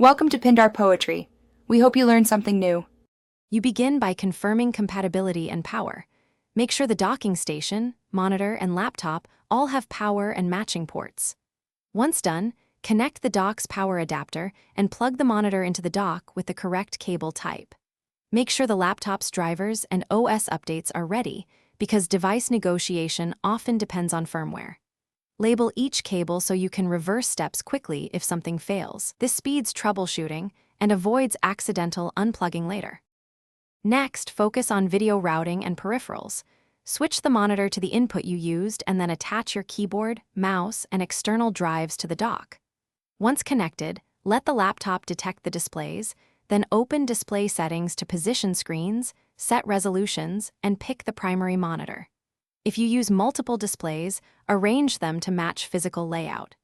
Welcome to Pindar Poetry. We hope you learned something new. You begin by confirming compatibility and power. Make sure the docking station, monitor, and laptop all have power and matching ports. Once done, connect the dock's power adapter and plug the monitor into the dock with the correct cable type. Make sure the laptop's drivers and OS updates are ready, because device negotiation often depends on firmware. Label each cable so you can reverse steps quickly if something fails. This speeds troubleshooting and avoids accidental unplugging later. Next, focus on video routing and peripherals. Switch the monitor to the input you used and then attach your keyboard, mouse, and external drives to the dock. Once connected, let the laptop detect the displays, then open display settings to position screens, set resolutions, and pick the primary monitor. If you use multiple displays, arrange them to match physical layout.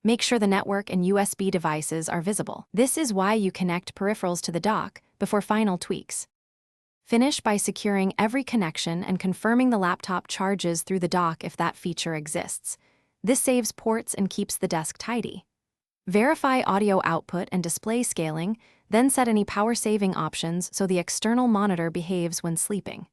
Make sure the network and USB devices are visible. This is why you connect peripherals to the dock before final tweaks. Finish by securing every connection and confirming the laptop charges through the dock if that feature exists. This saves ports and keeps the desk tidy. Verify audio output and display scaling, then set any power-saving options so the external monitor behaves when sleeping.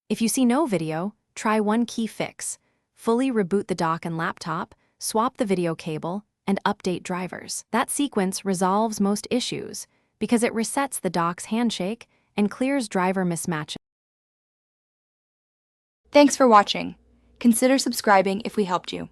If you see no video, try one key fix. Fully reboot the dock and laptop, swap the video cable, and update drivers. That sequence resolves most issues because it resets the dock's handshake and clears driver mismatches. Thanks for watching. Consider subscribing if we helped you.